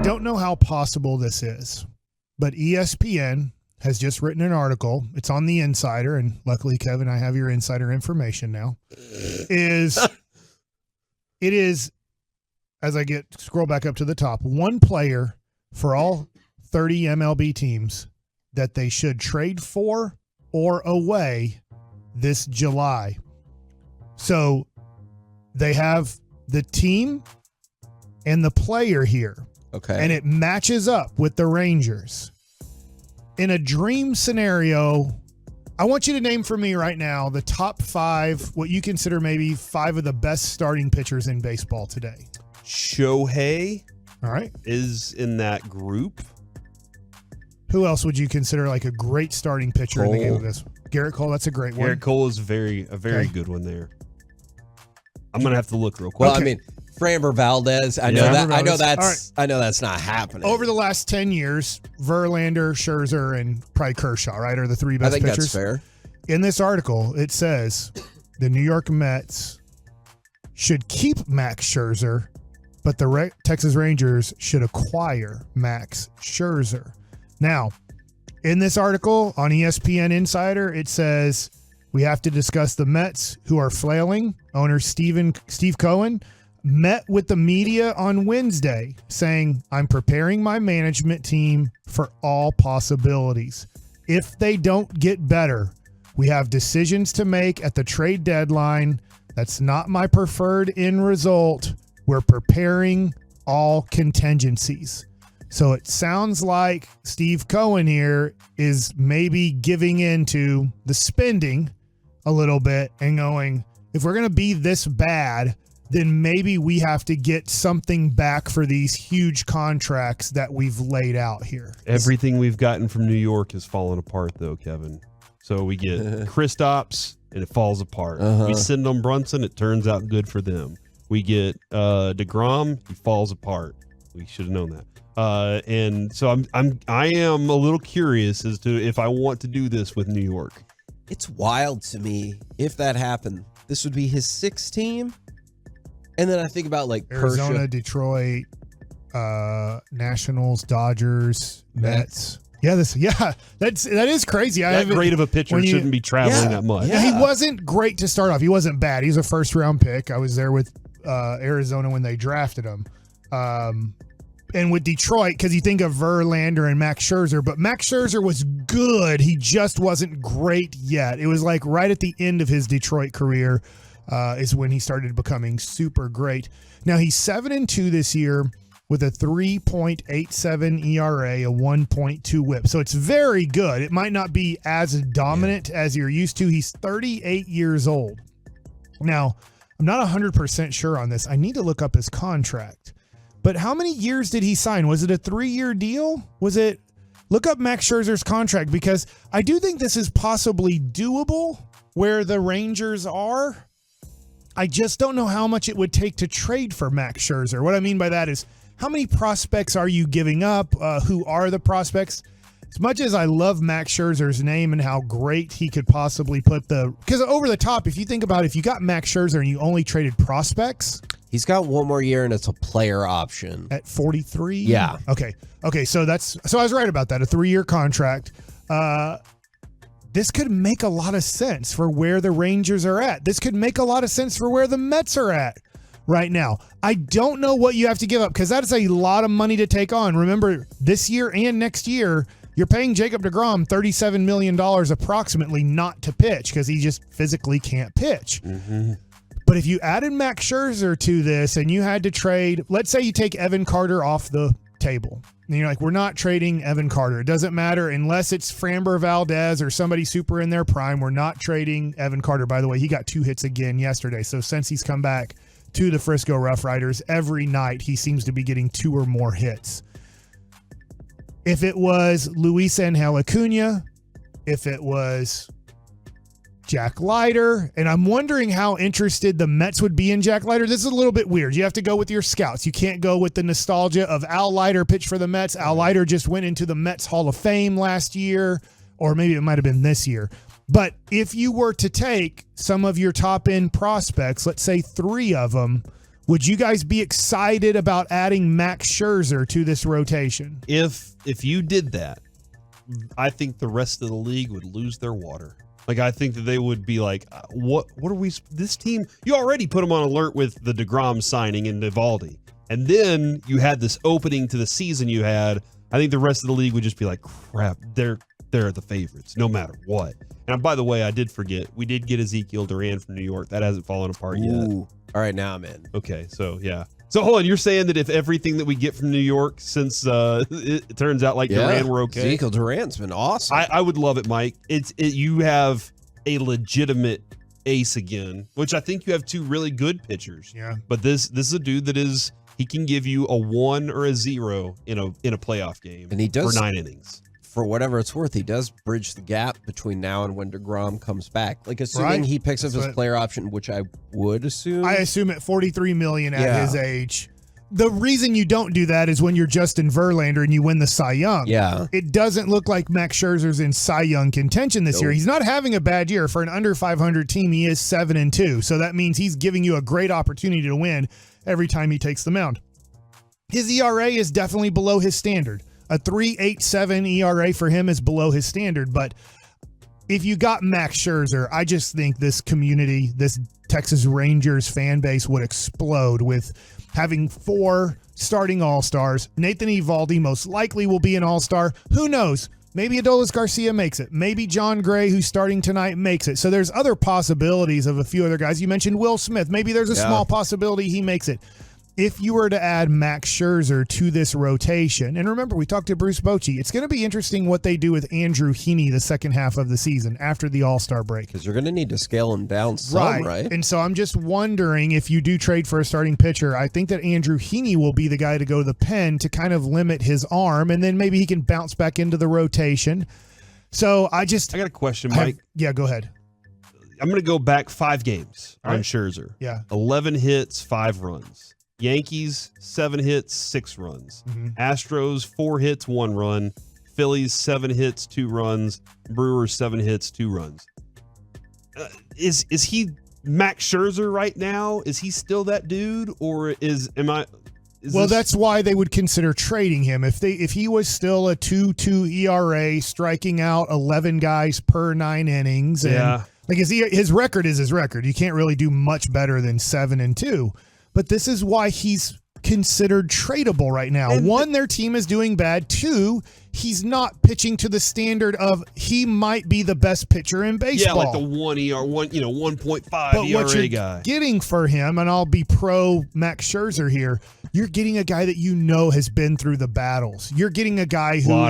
don't know how possible this is, but ESPN has just written an article. It's on the Insider, and luckily, Kevin, I have your insider information now. It is, as I scroll back up to the top, one player for all 30 MLB teams that they should trade for or away this July. So they have the team and the player here. Okay. And it matches up with the Rangers. In a dream scenario, I want you to name for me right now the top 5, what you consider maybe 5 of the best starting pitchers in baseball today. Shohei All right. is in that group. Who else would you consider like a great starting pitcher in the game of this? Garrett Cole, that's a great one. Garrett Cole is a very good one there. I'm going to have to look real quick. Well, I mean, Framber Valdez. I know that's not happening. Over the last 10 years, Verlander, Scherzer, and probably Kershaw, right, are the 3 best pitchers. I think that's fair. In this article, it says the New York Mets should keep Max Scherzer, but the Texas Rangers should acquire Max Scherzer. Now, in this article on ESPN Insider, it says we have to discuss the Mets, who are flailing. Owner Steve Cohen met with the media on Wednesday saying, I'm preparing my management team for all possibilities. If they don't get better, we have decisions to make at the trade deadline. That's not my preferred end result. We're preparing all contingencies. So it sounds like Steve Cohen here is maybe giving into the spending a little bit and going, if we're going to be this bad, then maybe we have to get something back for these huge contracts that we've laid out here. Everything we've gotten from New York has fallen apart, though, Kevin. So we get Kristaps, and it falls apart. We send them Brunson, it turns out good for them. We get DeGrom, he falls apart. We should have known that. And so I am a little curious as to if I want to do this with New York. It's wild to me if that happened. This would be his 6th team. And then I think about like Arizona, Kershaw. Detroit, Nationals, Dodgers, Mets. Yeah, that is crazy. That great of a pitcher shouldn't be traveling that much. Yeah, he wasn't great to start off. He wasn't bad. He's a first-round pick. I was there with Arizona when they drafted him. And with Detroit, because you think of Verlander and Max Scherzer, but Max Scherzer was good. He just wasn't great yet. It was like right at the end of his Detroit career is when he started becoming super great. Now he's 7-2 this year with a 3.87 ERA, a 1.2 WHIP. So it's very good. It might not be as dominant as you're used to. He's 38 years old. Now, I'm not 100% sure on this. I need to look up his contract. But how many years did he sign? Was it a 3-year deal? Look up Max Scherzer's contract, because I do think this is possibly doable where the Rangers are. I just don't know how much it would take to trade for Max Scherzer. What I mean by that is, how many prospects are you giving up? Who are the prospects? As much as I love Max Scherzer's name and how great he could possibly because over the top, if you think about it, if you got Max Scherzer and you only traded prospects. He's got one more year and it's a player option. At 43? Yeah. Okay, so I was right about that. A 3-year contract. This could make a lot of sense for where the Rangers are at. This could make a lot of sense for where the Mets are at right now. I don't know what you have to give up, because that is a lot of money to take on. Remember, this year and next year, you're paying Jacob DeGrom $37 million approximately not to pitch, because he just physically can't pitch. Mm-hmm. But if you added Max Scherzer to this and you had to trade, let's say you take Evan Carter off the table. And you're like, we're not trading Evan Carter. It doesn't matter unless it's Framber Valdez or somebody super in their prime. We're not trading Evan Carter. By the way, he got 2 hits again yesterday. So since he's come back to the Frisco Rough Riders, every night he seems to be getting 2 or more hits. If it was Luis Angel Acuna, if it was Jack Leiter, and I'm wondering how interested the Mets would be in Jack Leiter. This is a little bit weird. You have to go with your scouts. You can't go with the nostalgia of Al Leiter pitched for the Mets. Al Leiter just went into the Mets Hall of Fame last year, or maybe it might have been this year. But if you were to take some of your top-end prospects, let's say 3 of them, Would you guys be excited about adding Max Scherzer to this rotation? If you did that, I think the rest of the league would lose their water. Like, I think that they would be like, what are we, this team, you already put them on alert with the DeGrom signing and Eovaldi. And then you had this opening to the season you had. I think the rest of the league would just be like, crap, they're the favorites, no matter what. And by the way, I did forget, we did get Ezekiel Duran from New York. That hasn't fallen apart yet. All right, now I'm in. Okay, so yeah. So hold on, you're saying that if everything that we get from New York, since it turns out like Duran, we're okay? Ezekiel Duran's been awesome. I would love it, Mike. You have a legitimate ace again, which I think you have two really good pitchers. Yeah. But this is a dude that he can give you a 1 or a 0 in a playoff game, and he does, for 9 innings. For whatever it's worth, he does bridge the gap between now and when DeGrom comes back. Like, assuming he picks up his player option, which I would assume. I assume at $43 million at his age. The reason you don't do that is when you're Justin Verlander and you win the Cy Young. Yeah. It doesn't look like Max Scherzer's in Cy Young contention this year. He's not having a bad year. For an under 500 team, he is 7-2. So that means he's giving you a great opportunity to win every time he takes the mound. His ERA is definitely below his standard. A 3.87 ERA for him is below his standard, but if you got Max Scherzer, I just think this community, this Texas Rangers fan base would explode with having 4 starting all-stars. Nathan Eovaldi most likely will be an all-star. Who knows? Maybe Adolis Garcia makes it. Maybe John Gray, who's starting tonight, makes it. So there's other possibilities of a few other guys. You mentioned Will Smith. Maybe there's a small possibility he makes it. If you were to add Max Scherzer to this rotation, and remember, we talked to Bruce Bochy, it's going to be interesting what they do with Andrew Heaney the second half of the season after the All-Star break. Because you're going to need to scale him down some, right? And so I'm just wondering, if you do trade for a starting pitcher, I think that Andrew Heaney will be the guy to go to the pen to kind of limit his arm, and then maybe he can bounce back into the rotation. So I got a question, Mike. Yeah, go ahead. I'm going to go back 5 games on Scherzer. Yeah. 11 hits, 5 runs. Yankees, 7 hits, 6 runs. Astros, 4 hits, 1 run. Phillies, 7 hits, 2 runs. Brewers, 7 hits, 2 runs. Is he Max Scherzer right now? Is he still that dude, or that's why they would consider trading him. If he was still a 2.2 ERA, striking out 11 guys per 9 innings, and like his record is his record. You can't really do much better than 7-2. But this is why he's considered tradable right now. And 1, their team is doing bad. 2, he's not pitching to the standard of he might be the best pitcher in baseball. Yeah, like the 1.5 but ERA what you're guy. Getting for him, and I'll be pro Max Scherzer here, you're getting a guy that you know has been through the battles. You're getting a guy who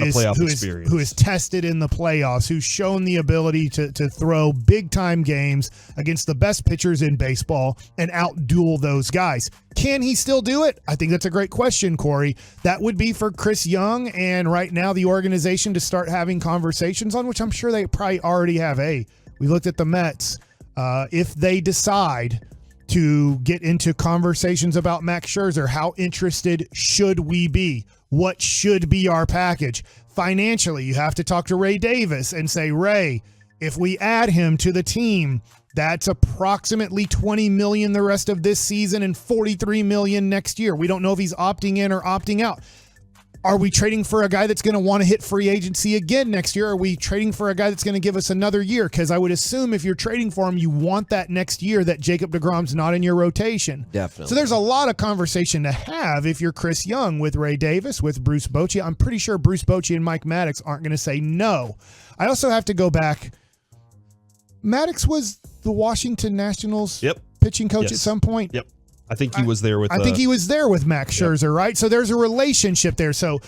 is tested in the playoffs, who's shown the ability to throw big-time games against the best pitchers in baseball and outduel those guys. Can he still do it? I think that's a great question, Corey. That would be for Chris Young and right now the organization to start having conversations on, which I'm sure they probably already have. Hey, we looked at the Mets. If they decide to get into conversations about Max Scherzer, how interested should we be? What should be our package? Financially, you have to talk to Ray Davis and say, Ray, if we add him to the team, that's approximately $20 million the rest of this season and $43 million next year. We don't know if he's opting in or opting out. Are we trading for a guy that's going to want to hit free agency again next year? Are we trading for a guy that's going to give us another year? Because I would assume if you're trading for him, you want that next year that Jacob deGrom's not in your rotation. Definitely. So there's a lot of conversation to have if you're Chris Young with Ray Davis, with Bruce Bochy. I'm pretty sure Bruce Bochy and Mike Maddox aren't going to say no. I also have to go back. Maddox was the Washington Nationals pitching coach at some point. Yep. I think he was there with. I think he was there with Max Scherzer, right? So there's a relationship there. So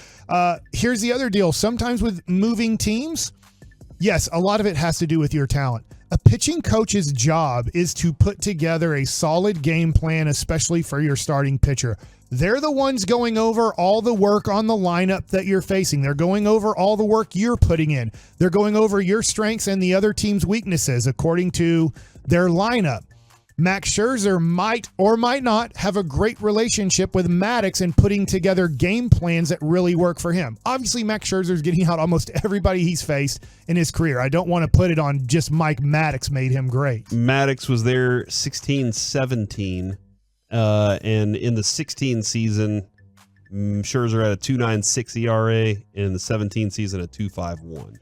here's the other deal. Sometimes with moving teams, yes, a lot of it has to do with your talent. A pitching coach's job is to put together a solid game plan, especially for your starting pitcher. They're the ones going over all the work on the lineup that you're facing. They're going over all the work you're putting in. They're going over your strengths and the other team's weaknesses according to their lineup. Max Scherzer might or might not have a great relationship with Maddox in putting together game plans that really work for him. Obviously, Max Scherzer's getting out almost everybody he's faced in his career. I don't want to put it on just Mike Maddox made him great. Maddox was there 16-17. And in the 16 season, Scherzer had a 2.96 ERA, and in the 17 season, a 2.51.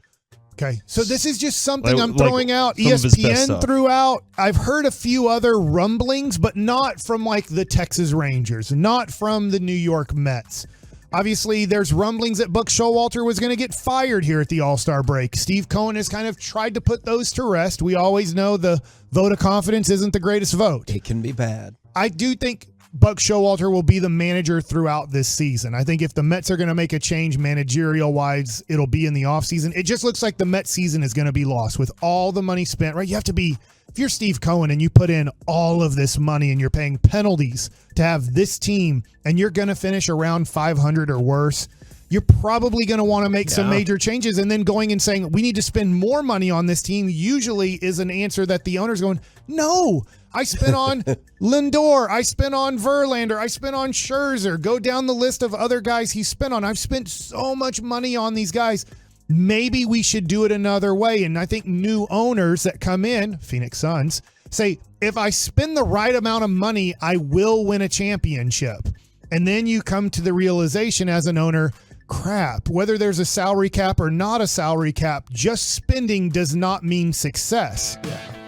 Okay, so this is just something I'm throwing out. ESPN threw out. I've heard a few other rumblings, but not from like the Texas Rangers, not from the New York Mets. Obviously, there's rumblings that Buck Showalter was going to get fired here at the All-Star break. Steve Cohen has kind of tried to put those to rest. We always know the vote of confidence isn't the greatest vote. It can be bad. I do think Buck Showalter will be the manager throughout this season. I think if the Mets are going to make a change managerial-wise, it'll be in the offseason. It just looks like the Mets season is going to be lost with all the money spent, right? You have to be, if you're Steve Cohen and you put in all of this money and you're paying penalties to have this team and you're going to finish around 500 or worse, you're probably going to want to make some major changes. And then going and saying, we need to spend more money on this team usually is an answer that the owner's going, no, I spent on Lindor. I spent on Verlander. I spent on Scherzer. Go down the list of other guys he spent on. I've spent so much money on these guys. Maybe we should do it another way. And I think new owners that come in, Phoenix Suns, say, if I spend the right amount of money, I will win a championship. And then you come to the realization as an owner, crap, whether there's a salary cap or not a salary cap, just spending does not mean success. Yeah.